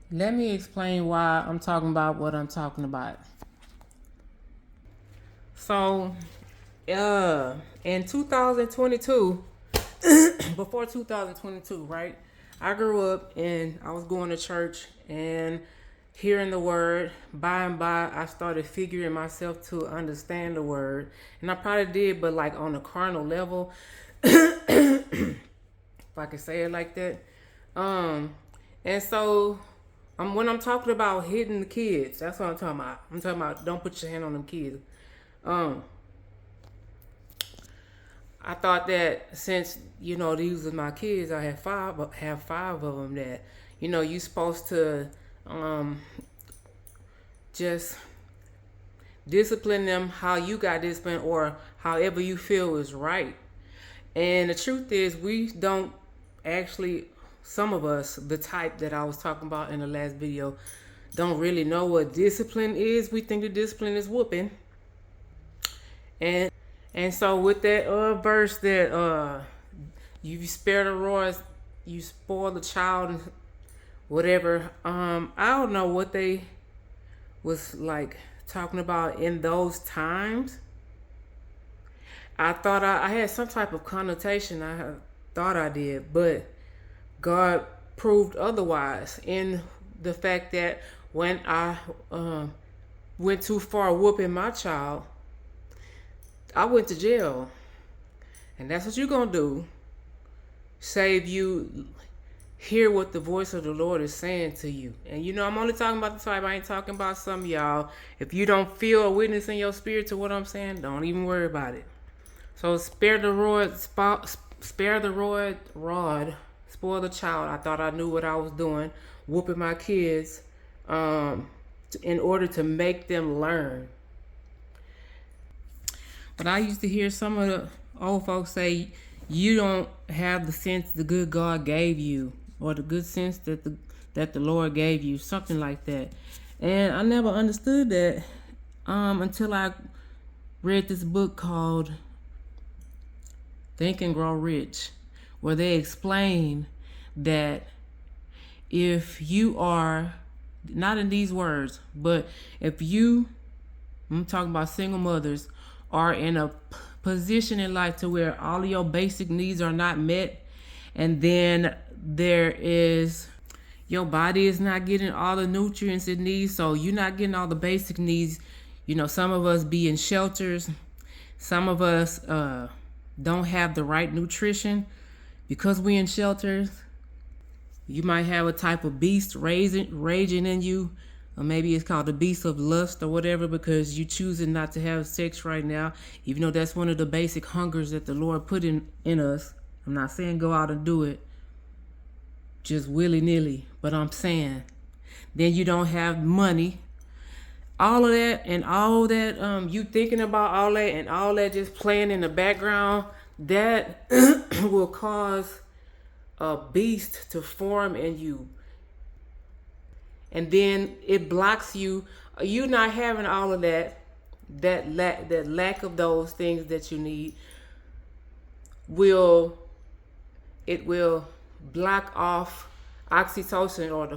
Let me explain why I'm talking about what I'm talking about. So, in 2022, before 2022, right? I grew up and I was going to church and hearing the word. By and by, I started figuring myself to understand the word, and I probably did, but like on a carnal level, if I could say it like that. Um, and so when I'm talking about hitting the kids, that's what I'm talking about. I'm talking about don't put your hand on them kids. Um, I thought that since these are my kids, I have five of them. That you supposed to just discipline them how you got disciplined or however you feel is right. And the truth is, we don't actually, some of us, the type that I was talking about in the last video, don't really know what discipline is. We think the discipline is whooping. And and so with that verse that you spare the rod, you spoil the child, whatever. I don't know what they was like talking about in those times. I thought I had some type of connotation. Thought I did, but God proved otherwise in the fact that when I went too far whooping my child, I went to jail. And that's what you're going to do. Save you hear what the voice of the Lord is saying to you. And I'm only talking about the type. I ain't talking about some of y'all. If you don't feel a witness in your spirit to what I'm saying, don't even worry about it. So spare the rod, spoil the child. I thought I knew what I was doing, whooping my kids, in order to make them learn. But I used to hear some of the old folks say, you don't have the sense the good God gave you, or the good sense that the Lord gave you, something like that. And I never understood that until I read this book called Think and Grow Rich, where they explain that if you are, not in these words, but if you, I'm talking about single mothers, are in a position in life to where all of your basic needs are not met, and then your body is not getting all the nutrients it needs, so you're not getting all the basic needs. Some of us be in shelters, some of us don't have the right nutrition because we in shelters. You might have a type of beast raging in you, or maybe it's called the beast of lust or whatever, because you choosing not to have sex right now, even though that's one of the basic hungers that the Lord put in us. I'm not saying go out and do it just willy-nilly, but I'm saying then you don't have money. All of that and all that, you thinking about all that and all that just playing in the background, that will cause a beast to form in you. And then it blocks you. You not having all of that lack of those things that you need will block off oxytocin, or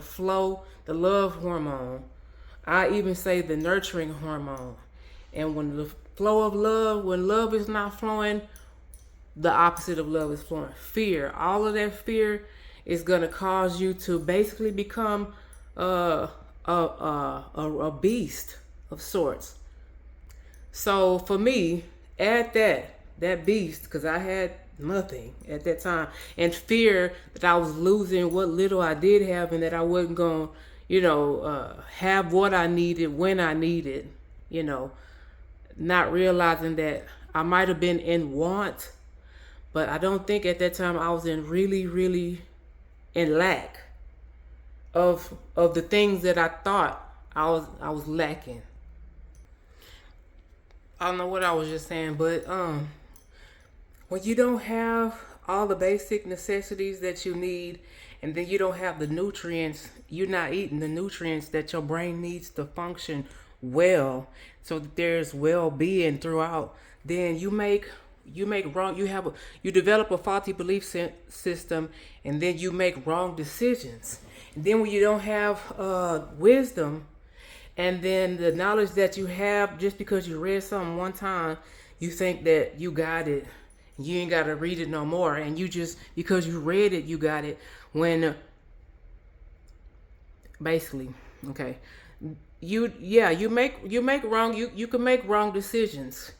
the love hormone. I even say the nurturing hormone. And when the flow of love, when love is not flowing, the opposite of love is flowing. Fear. All of that fear is going to cause you to basically become a beast of sorts. So for me, add that beast, because I had nothing at that time, and fear that I was losing what little I did have, and that I wasn't going to have what I needed when I needed, not realizing that I might have been in want, but I don't think at that time I was in really in lack of the things that I thought I was lacking. I don't know what I was just saying, but when you don't have all the basic necessities that you need, and then you don't have the nutrients, you're not eating the nutrients that your brain needs to function well, so that there's well-being throughout, then you make wrong, you develop a faulty belief system, and then you make wrong decisions. And then when you don't have wisdom, and then the knowledge that you have just because you read something one time, you think that you got it. You ain't got to read it no more. And you just, because you read it, you got it. When basically, okay, you make wrong, you can make wrong decisions.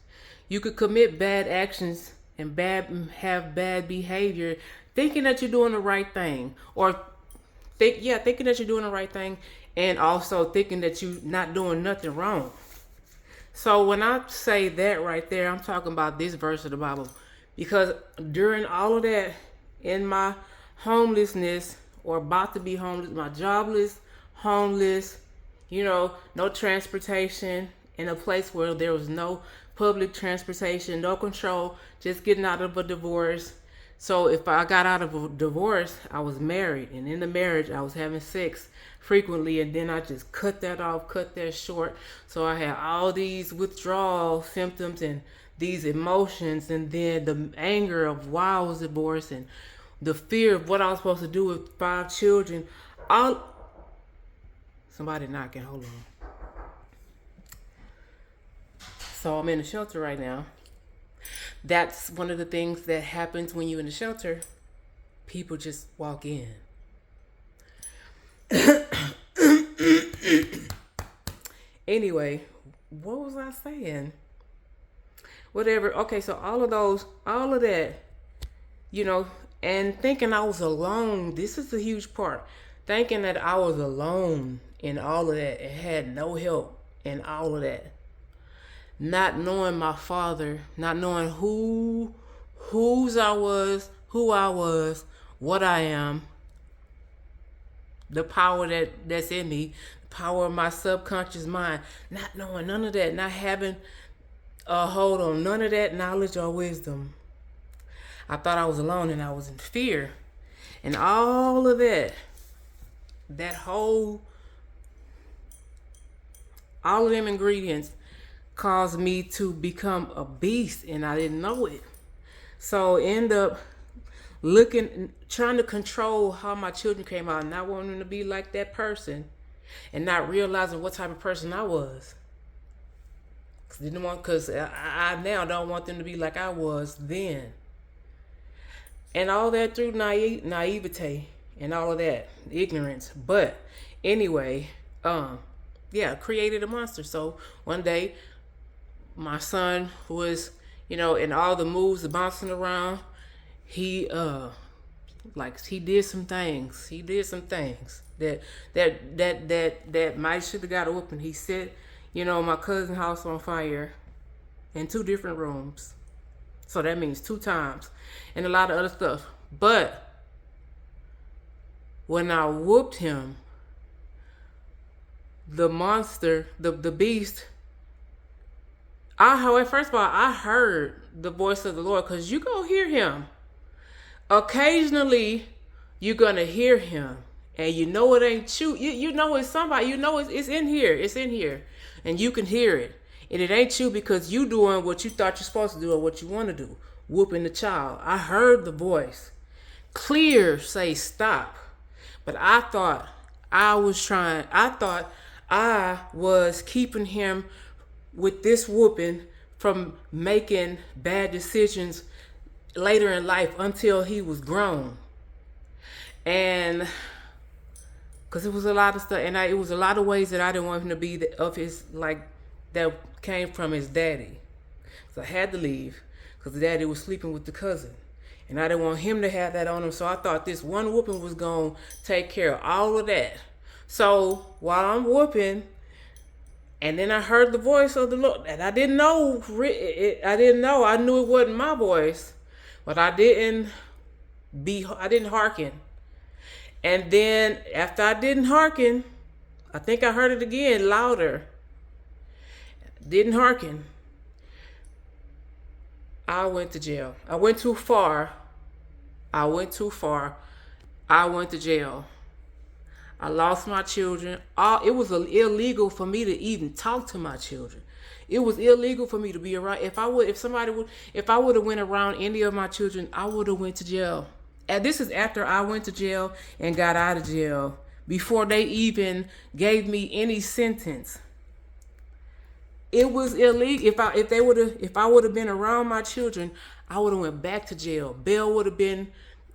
You could commit bad actions and have bad behavior thinking that you're doing the right thing, or thinking that you're doing the right thing, and also thinking that you're not doing nothing wrong. So when I say that right there, I'm talking about this verse of the Bible, because during all of that, in my homelessness, or about to be homeless, my jobless, homeless, no transportation, in a place where there was no public transportation, no control, just getting out of a divorce. So if I got out of a divorce, I was married, and in the marriage I was having sex frequently, and then I just cut that short. So I had all these withdrawal symptoms and these emotions, and then the anger of why I was divorced, and the fear of what I was supposed to do with 5 children. Somebody knocking, hold on. So I'm in the shelter right now. That's one of the things that happens when you're in the shelter. People just walk in. Anyway, what was I saying? Whatever. Okay, so all of that, and thinking I was alone. This is a huge part. Thinking that I was alone in all of that and had no help in all of that. Not knowing my father, not knowing whose I was, who I was, what I am, the power that's in me, the power of my subconscious mind, not knowing none of that, not having a hold on none of that knowledge or wisdom. I thought I was alone, and I was in fear. And all of that, all of them ingredients caused me to become a beast, and I didn't know it. So end up trying to control how my children came out, not wanting to be like that person, and not realizing what type of person I was. Because I now don't want them to be like I was then. And all that through naivete and all of that, ignorance. But anyway, created a monster. So one day, my son was, in all the moves, the bouncing around, he did some things. He did some things that might should have got a whooping. He set, my cousin's house on fire in 2 different rooms. So that means 2 times, and a lot of other stuff. But when I whooped him, the monster, the beast, first of all, I heard the voice of the Lord, because you go hear him. Occasionally, you're going to hear him, and it ain't you. You know it's somebody. It's in here. It's in here, and you can hear it. And it ain't you, because you doing what you thought you're supposed to do, or what you want to do, whooping the child. I heard the voice clear say stop. But I thought I was keeping him with this whooping from making bad decisions later in life until he was grown. And because it was a lot of stuff, and it was a lot of ways that I didn't want him to be that came from his daddy. So I had to leave because the daddy was sleeping with the cousin. And I didn't want him to have that on him. So I thought this one whooping was going to take care of all of that. So while I'm whooping, and then I heard the voice of the Lord. And I didn't know. I knew it wasn't my voice. But I didn't hearken. And then after I didn't hearken, I think I heard it again louder. Didn't hearken. I went to jail. I went too far. I went to jail. I lost my children. It was illegal for me to even talk to my children. It was illegal for me to be around. If I would have went around any of my children, I would have went to jail. And this is after I went to jail and got out of jail, before they even gave me any sentence. It was illegal. If I would have been around my children, I would have went back to jail. Bail would have been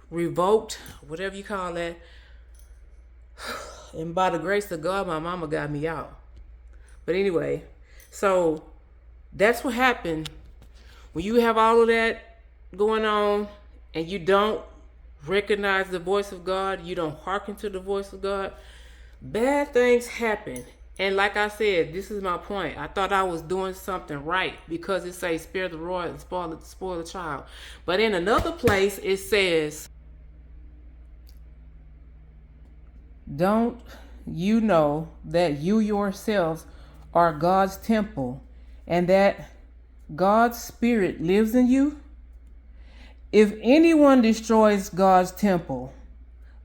revoked, whatever you call that. And by the grace of God, my mama got me out. But anyway, so that's what happened when you have all of that going on and you don't recognize the voice of God, you don't hearken to the voice of God, bad things happen. And like I said, this is my point. I thought I was doing something right because it says spare the rod and spoil the child. But in another place it says, don't you know that you yourselves are God's temple and that God's Spirit lives in you? If anyone destroys God's temple,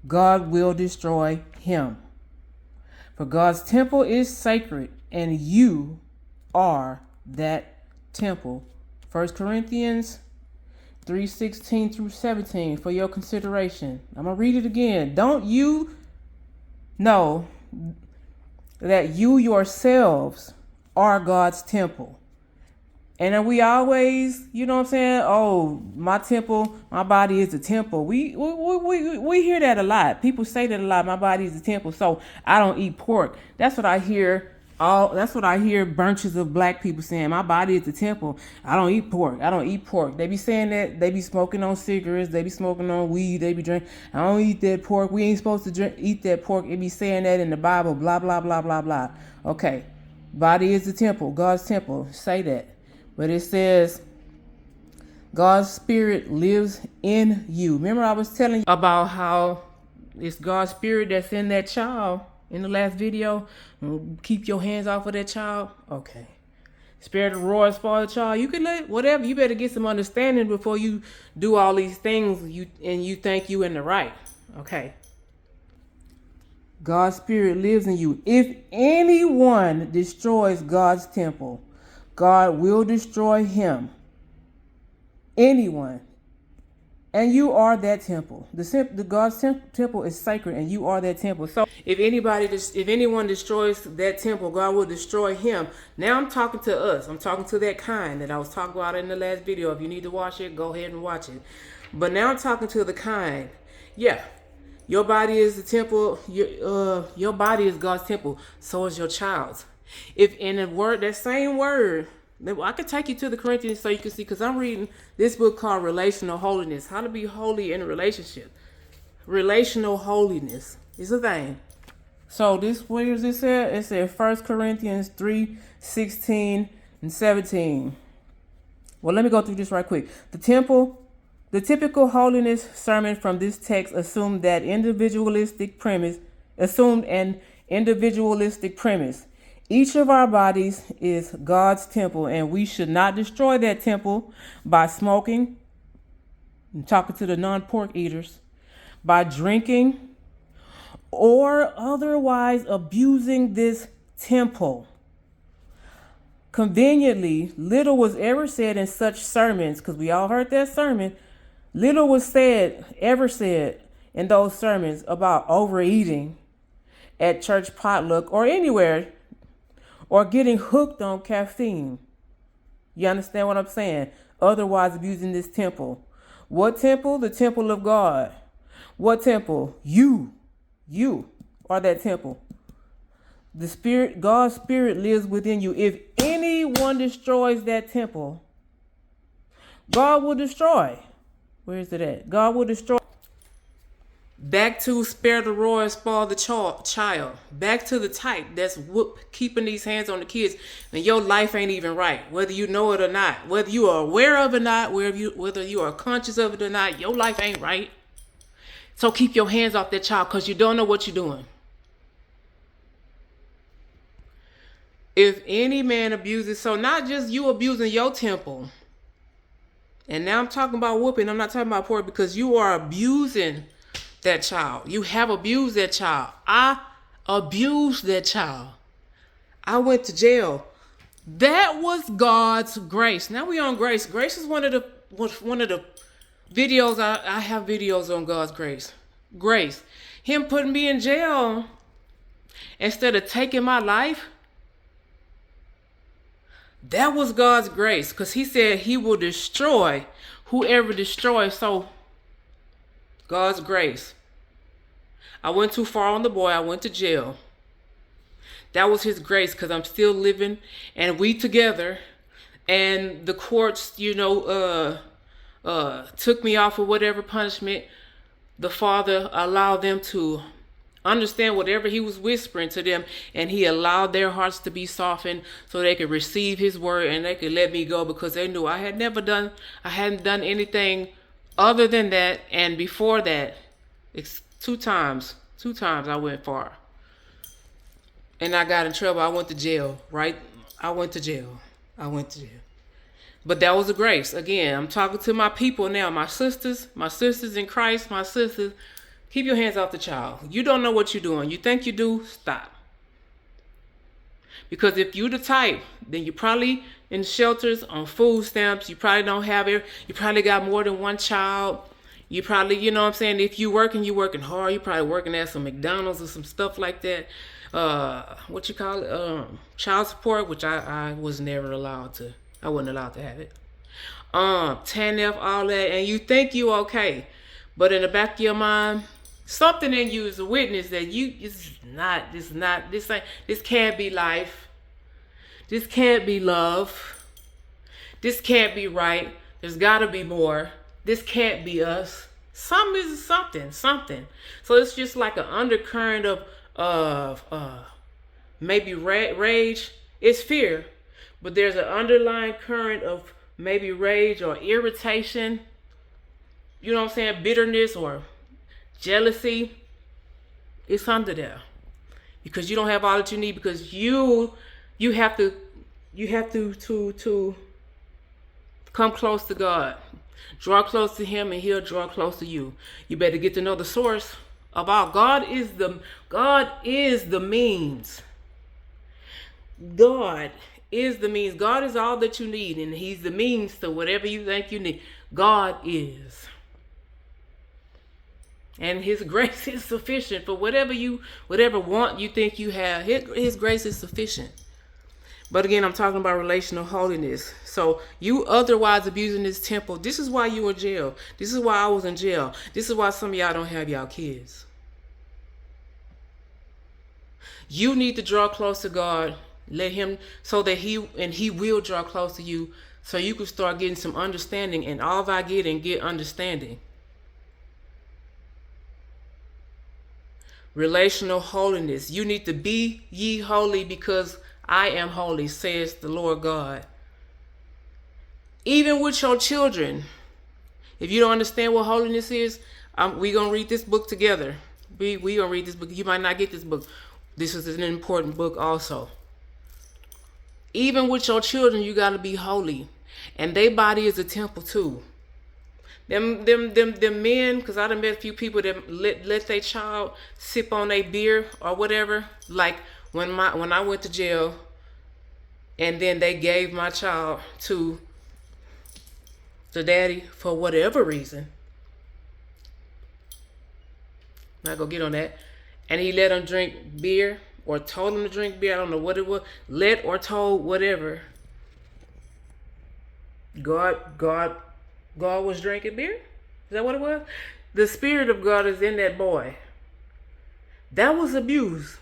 God will destroy him. For God's temple is sacred, and you are that temple. 1 Corinthians 3:16 through 17 for your consideration. I'm going to read it again. Don't you know that you yourselves are God's temple? And then we always, you know what I'm saying? Oh, my temple, my body is the temple. We hear that a lot. People say that a lot. My body is the temple, so I don't eat pork. That's what I hear. That's what I hear bunches of black people saying. My body is the temple. I don't eat pork. I don't eat pork. They be saying that. They be smoking on cigarettes. They be smoking on weed. They be drinking. I don't eat that pork. We ain't supposed to eat that pork. It be saying that in the Bible. Blah blah blah blah blah. Okay, body is the temple. God's temple. Say that. But it says God's Spirit lives in you. Remember I was telling you about how it's God's Spirit that's in that child in the last video? Keep your hands off of that child. Okay. Spare the rod, spoil the child. You can let whatever. You better get some understanding before you do all these things you think you in the right. Okay. God's Spirit lives in you. If anyone destroys God's temple, God will destroy him. Anyone. And you are that temple. The God's temple is sacred, and you are that temple. So if anyone destroys that temple, God will destroy him. Now I'm talking to us. I'm talking to that kind that I was talking about in the last video. If you need to watch it, go ahead and watch it. But now I'm talking to the kind. Yeah. Your body is the temple. Your body is God's temple. So is your child's. If in the word, that same word, I could take you to the Corinthians so you can see, because I'm reading this book called Relational Holiness. How to be holy in a relationship. Relational holiness is a thing. So this, where is this at? It said 1 Corinthians 3:16 and 17. Well, let me go through this right quick. The typical holiness sermon from this text assumed an individualistic premise. Each of our bodies is God's temple, and we should not destroy that temple by smoking, I'm talking to the non-pork eaters, by drinking, or otherwise abusing this temple. Conveniently, little was ever said in such sermons, because we all heard that sermon. Little was ever said in those sermons about overeating at church potluck or anywhere, or getting hooked on caffeine. You understand what I'm saying? Otherwise abusing this temple. What temple? The temple of God. What temple? You are that temple. The Spirit, God's Spirit lives within you. If anyone destroys that temple, God will destroy. Where is it at? God will destroy. Back to spare the rod, spoil the child. Back to the type that's keeping these hands on the kids, and your life ain't even right, whether you know it or not, whether you are aware of it or not, whether you are conscious of it or not. Your life ain't right. So keep your hands off that child, because you don't know what you're doing. If any man abuses, so not just you abusing your temple. And now I'm talking about whooping. I'm not talking about pork, because you are abusing that child. You have abused that child. I abused that child. I went to jail. That was God's grace. Now we on grace. Grace is one of the videos. I have videos on God's grace. Grace. Him putting me in jail instead of taking my life, that was God's grace. Because he said he will destroy whoever destroys. So God's grace. I went too far on the boy. I went to jail. That was his grace, because I'm still living and we together. And the courts, took me off of whatever punishment. The Father allowed them to understand whatever he was whispering to them, and he allowed their hearts to be softened so they could receive his word and they could let me go, because they knew I hadn't done anything other than that. And before that, it's two times I went far. And I got in trouble. I went to jail, right? I went to jail. But that was a grace. Again, I'm talking to my people now, my sisters in Christ, my sisters. Keep your hands off the child. You don't know what you're doing. You think you do, stop. Because if you the type, then you probably in shelters on food stamps. You probably don't have it. You probably got more than one child. You probably, if you working hard. You probably working at some McDonald's or some stuff like that. Child support, which I was never allowed to. I wasn't allowed to have it. TANF, all that, and you think you okay. But in the back of your mind, something in you is a witness that this can't be life. This can't be love. This can't be right. There's gotta be more. This can't be us. Something. So it's just like an undercurrent of maybe rage. It's fear, but there's an underlying current of maybe rage or irritation. You know what I'm saying? Bitterness or jealousy. It's under there because you don't have all that you need, because you have to come close to God. Draw close to him and he'll draw close to you. You better get to know the source of all. God is the means. God is the means. God is all that you need, and he's the means to whatever you think you need. God is. And his grace is sufficient for whatever want you think you have. His grace is sufficient. But again, I'm talking about relational holiness. So you otherwise abusing this temple. This is why you in jail. This is why I was in jail. This is why some of y'all don't have y'all kids. You need to draw close to God. Let him, so that he will draw close to you, so you can start getting some understanding. And all I get understanding. Relational holiness. You need to be ye holy because I am holy, says the Lord God. Even with your children. If you don't understand what holiness is, we're going to read this book together. We're going to read this book. You might not get this book. This is an important book also. Even with your children, you got to be holy. And their body is a temple too. Them men, because I done met a few people that let their child sip on a beer or whatever. Like when I went to jail, and then they gave my child to the daddy for whatever reason. Not gonna get on that. And he let him drink beer, or told him to drink beer. I don't know what it was. Let or told, whatever. God was drinking beer? Is that what it was? The Spirit of God is in that boy. That was abuse.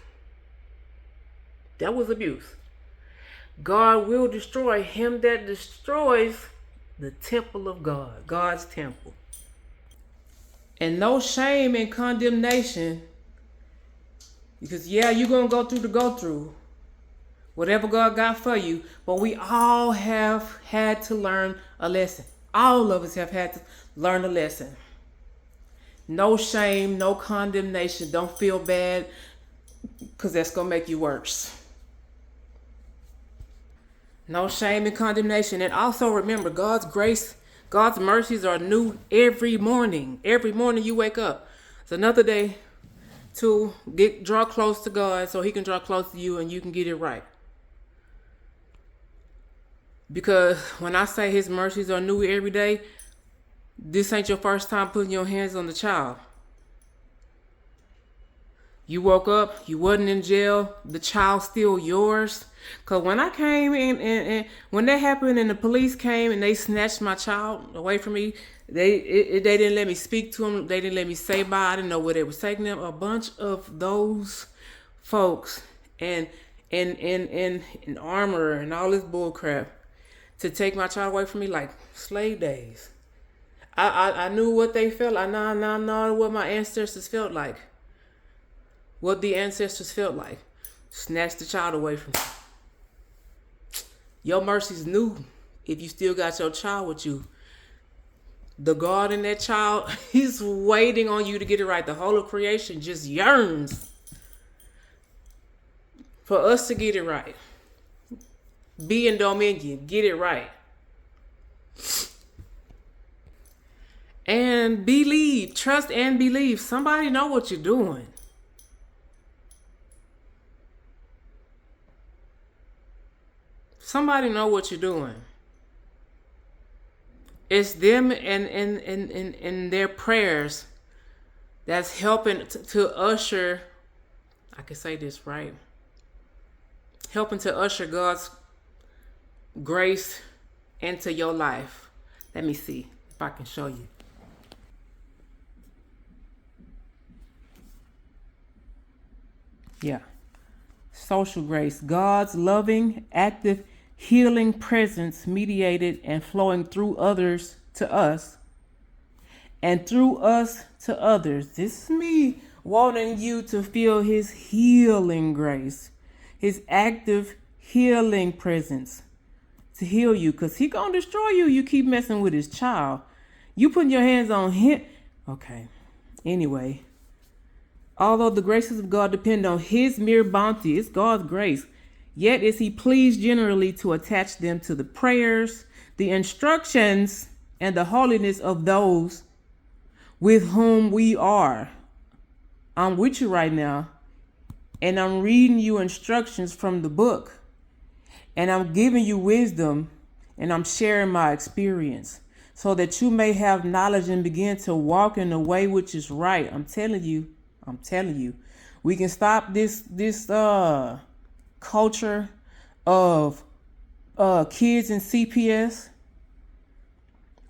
God will destroy him that destroys the temple of God, God's temple. And no shame and condemnation, because you're going to go through the go-through. Whatever God got for you. But we all have had to learn a lesson. All of us have had to learn a lesson. No shame, no condemnation. Don't feel bad, because that's going to make you worse. No shame and condemnation. And also remember, God's grace, God's mercies are new every morning. Every morning you wake up. It's another day to draw close to God so he can draw close to you and you can get it right. Because when I say his mercies are new every day, this ain't your first time putting your hands on the child. You woke up, you wasn't in jail, the child's still yours. Cause when I came in and when that happened and the police came and they snatched my child away from me, they didn't let me speak to them. They didn't let me say bye. I didn't know where they was taking them. A bunch of those folks and in armor and all this bull crap to take my child away from me like slave days. I knew what they felt. I know what my ancestors felt like. What the ancestors felt like. Snatch the child away from you. Your mercy's new if you still got your child with you. The God in that child, he's waiting on you to get it right. The whole of creation just yearns for us to get it right. Be in dominion. Get it right. And believe. Trust and believe. Somebody know what you're doing. Somebody know what you're doing. It's them and their prayers that's helping to usher, I can say this right, helping to usher God's grace into your life. Let me see if I can show you. Yeah. Social grace. God's loving, active, healing presence mediated and flowing through others to us and through us to others. This is me wanting you to feel his healing grace, his active healing presence to heal you, because he gonna destroy you. You keep messing with his child. You putting your hands on him. Okay. Anyway, although the graces of God depend on his mere bounty, it's God's grace, yet is he pleased generally to attach them to the prayers, the instructions, and the holiness of those with whom we are. I'm with you right now, and I'm reading you instructions from the book, and I'm giving you wisdom, and I'm sharing my experience so that you may have knowledge and begin to walk in the way which is right. I'm telling you, we can stop this culture of kids in CPS.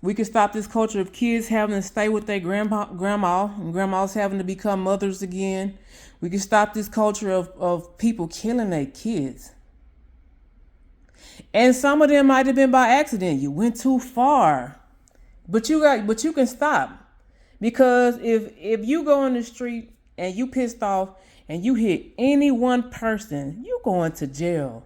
We can stop this culture of kids having to stay with their grandma and grandmas having to become mothers again. We can stop this culture of people killing their kids. And some of them might have been by accident. You went too far. But you can stop. Because if you go on the street and you pissed off and you hit any one person, you going to jail.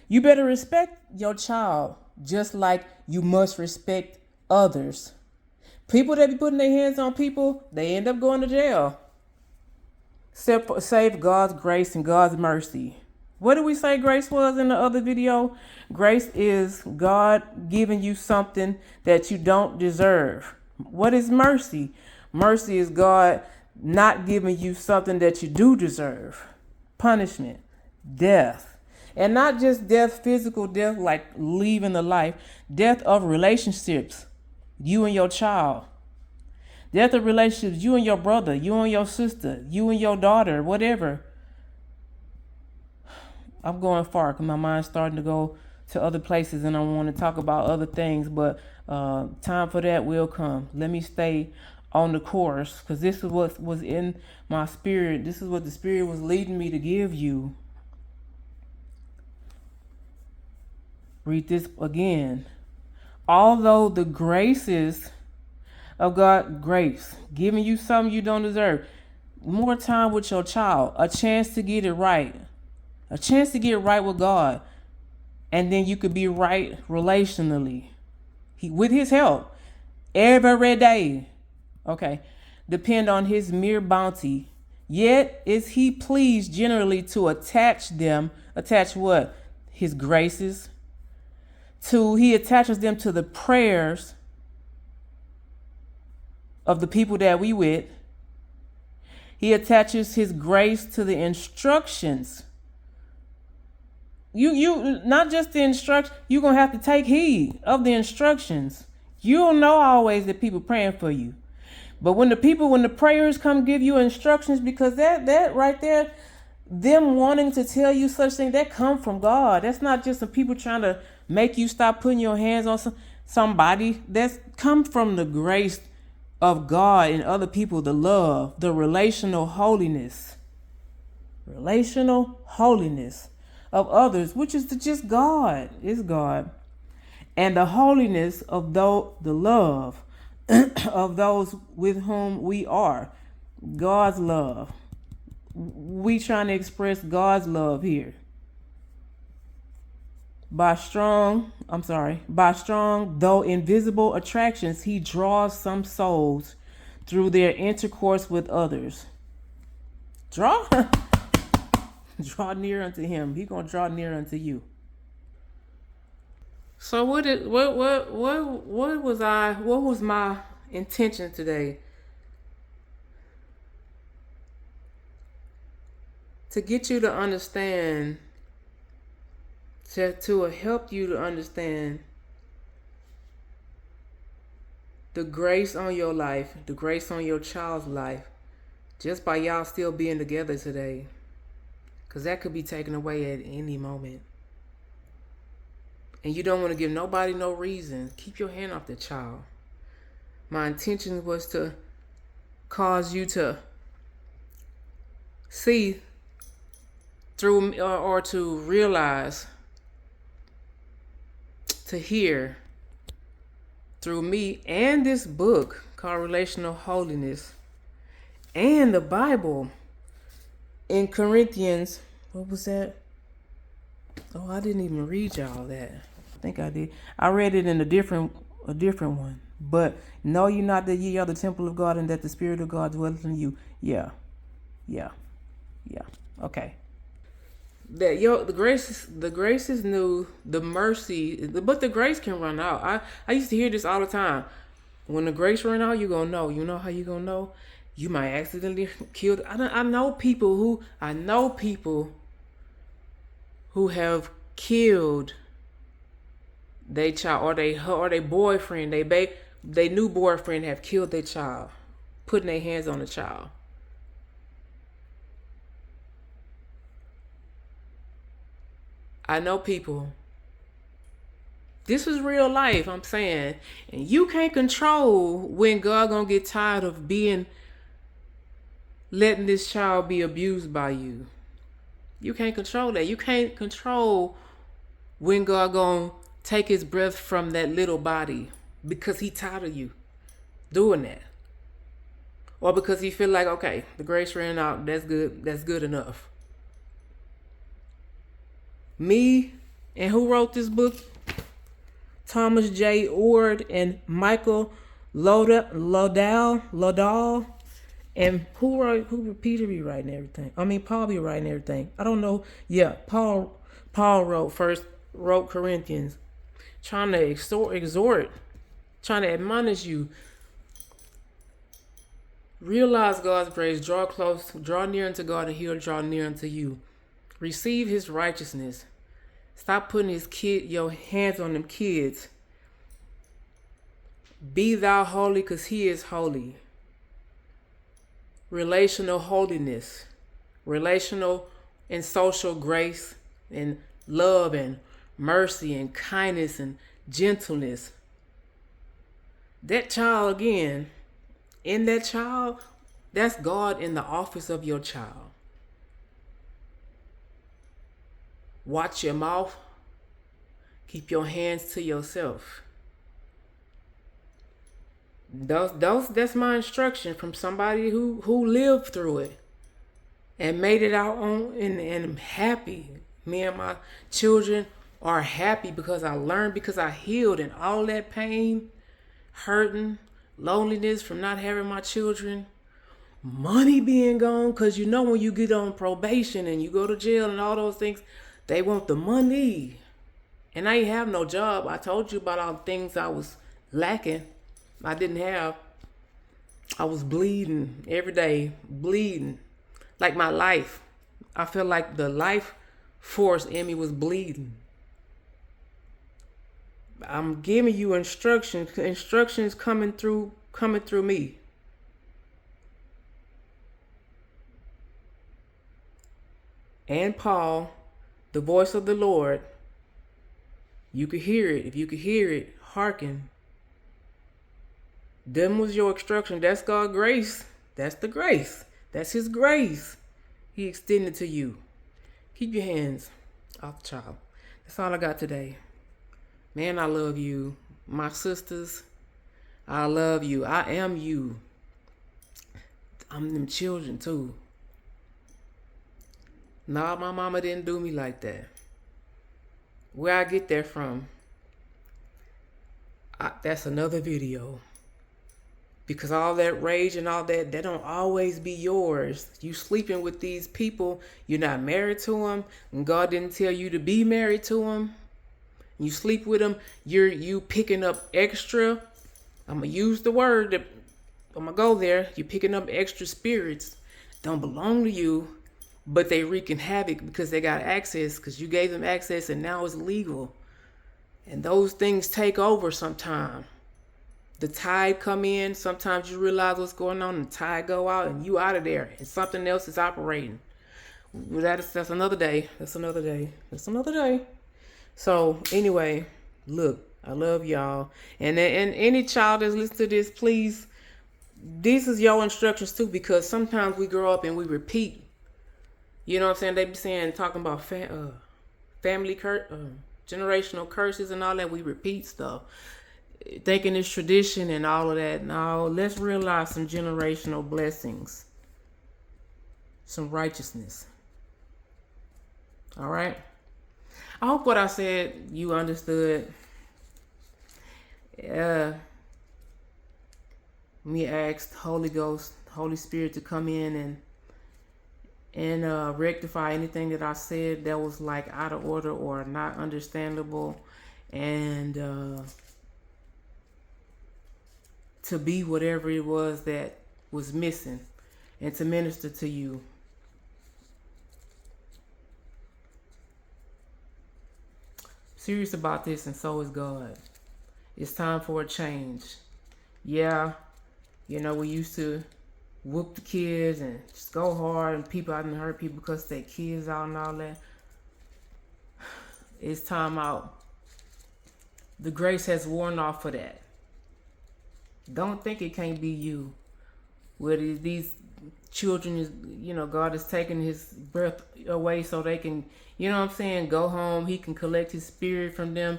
You better respect your child just like you must respect others. People that be putting their hands on people, they end up going to jail. Save God's grace and God's mercy. What did we say grace was in the other video? Grace is God giving you something that you don't deserve. What is mercy? Mercy is God not giving you something that you do deserve. Punishment, death. And not just death, physical death, like leaving the life. Death of relationships, you and your child. Death of relationships, you and your brother, you and your sister, you and your daughter, whatever. I'm going far because my mind's starting to go to other places and I want to talk about other things, but time for that will come. Let me stay on the course because this is what was in my spirit. This is what the spirit was leading me to give you. Read this again. Although the graces of God, grace, giving you something you don't deserve, more time with your child, a chance to get it right. A chance to get right with God. And then you could be right relationally. With his help. Every day. Okay. Depend on his mere bounty. Yet is he pleased generally to attach them. Attach what? His graces. He attaches them to the prayers of the people that we with. He attaches his grace to the instructions. You not just the instructions, you're going to have to take heed of the instructions. You don't know always that people praying for you. But when the prayers come give you instructions, because that right there, them wanting to tell you such things, that come from God. That's not just some people trying to make you stop putting your hands on somebody. That's come from the grace of God and other people, the love, the relational holiness of others, which is just God, is God. And the holiness of the love of those with whom we are. God's love. We trying to express God's love here. By strong, though invisible attractions, he draws some souls through their intercourse with others. Draw near unto him. He gonna draw near unto you. So what was my intention today? To get you to understand, to help you to understand the grace on your life, the grace on your child's life, just by y'all still being together today. Because that could be taken away at any moment. And you don't want to give nobody no reason. Keep your hand off the child. My intention was to cause you to see through, or to realize, to hear through me and this book called Relational Holiness and the Bible in Corinthians. What was that? Oh, I didn't even read y'all that. I think I did. I read it in a different one. But know you not that ye are the temple of God and that the Spirit of God dwelleth in you. Yeah. Okay. That the grace is new, the mercy, but the grace can run out. I used to hear this all the time. When the grace run out, you gonna know. You know how you gonna know? You might accidentally kill. I know people who have killed their child, or their boyfriend, they new boyfriend have killed their child, putting their hands on the child. I know people. This is real life, I'm saying. And you can't control when God gonna get tired of letting this child be abused by you. You can't control that. You can't control when God gonna take his breath from that little body because he tired of you doing that. Or because he feel like, okay, the grace ran out, that's good enough. Me, and who wrote this book? Thomas J. Ord and Michael Lodall. And who Peter be writing everything? Paul be writing everything. I don't know. Yeah, Paul wrote Corinthians, trying to exhort, trying to admonish you. Realize God's grace, draw close, draw near unto God, and he'll draw near unto you. Receive his righteousness. Stop putting your hands on them kids. Be thou holy, because he is holy. Relational holiness, relational and social grace, and love and mercy and kindness and gentleness. That child, again, in that child, that's God in the office of your child. Watch your mouth. Keep your hands to yourself. That's my instruction from somebody who lived through it and made it out on, and I'm happy. Me and my children are happy because I learned, because I healed, and all that pain, hurting, loneliness from not having my children, money being gone, because when you get on probation and you go to jail and all those things, they want the money. And I ain't have no job. I told you about all the things I was lacking. I didn't have. I was bleeding every day, bleeding. Like my life. I felt like the life force in me was bleeding. I'm giving you instructions coming through me. and Paul, the voice of the Lord. You could hear it. If you could hear it, hearken. Them was your instruction. That's God's grace. That's the grace. That's his grace. He extended to you. Keep your hands off the child. That's all I got today. Man, I love you. My sisters, I love you. I am you. I'm them children too. Nah, my mama didn't do me like that. Where I get that from, that's another video. Because all that rage and all that don't always be yours. You sleeping with these people, you're not married to them, and God didn't tell you to be married to them. You sleep with them, you picking up extra. I'm gonna use the word that I'm gonna go there. You're picking up extra spirits, don't belong to you, but they wreaking havoc because they got access, because you gave them access and now it's legal. And those things take over sometime. The tide come in, sometimes you realize what's going on, and the tide go out and you out of there and something else is operating. That's another day. That's another day. That's another day. So anyway, look, I love y'all. And any child that's listening to this, please, this is your instructions too, because sometimes we grow up and we repeat. You know what I'm saying? They be saying, talking about family generational curses and all that. We repeat stuff, thinking it's tradition and all of that. No, let's realize some generational blessings, some righteousness. All right. I hope what I said you understood. Me asked Holy Ghost, Holy Spirit to come in and rectify anything that I said that was like out of order or not understandable, and to be whatever it was that was missing, and to minister to you. Serious about this, and so is God. It's time for a change. Yeah, you know, we used to whoop the kids and just go hard, and people, I didn't hurt people because they kids out and all that. It's time out. The grace has worn off for that. Don't think it can't be you. Where these children is, you know, God is taking his breath away so they can, you know what I'm saying, go home. He can collect his spirit from them.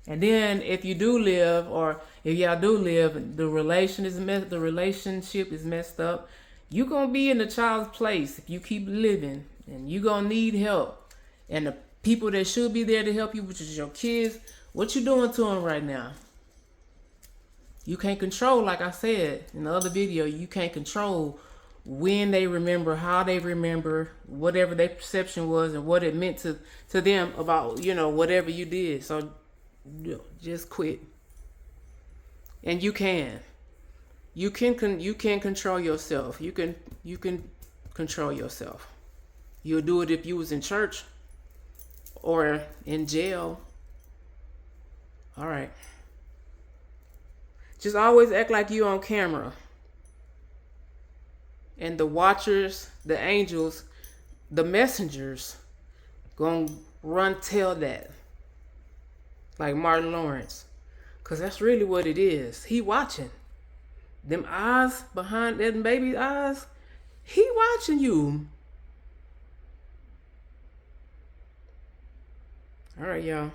And then if you do live, or if y'all do live, the relationship is messed up. You're going to be in the child's place if you keep living, and you're going to need help. And the people that should be there to help you, which is your kids, what you doing to them right now? You can't control, like I said in the other video, you can't control when they remember, how they remember, whatever their perception was and what it meant to them about, you know, whatever you did. So just quit. And you can control yourself. You can control yourself. You'll do it if you was in church or in jail. All right. Just always act like you on camera. And the watchers, the angels, the messengers, gonna run tell that. Like Martin Lawrence. Because that's really what it is. He watching. Them eyes behind that baby's eyes, he watching you. All right, y'all.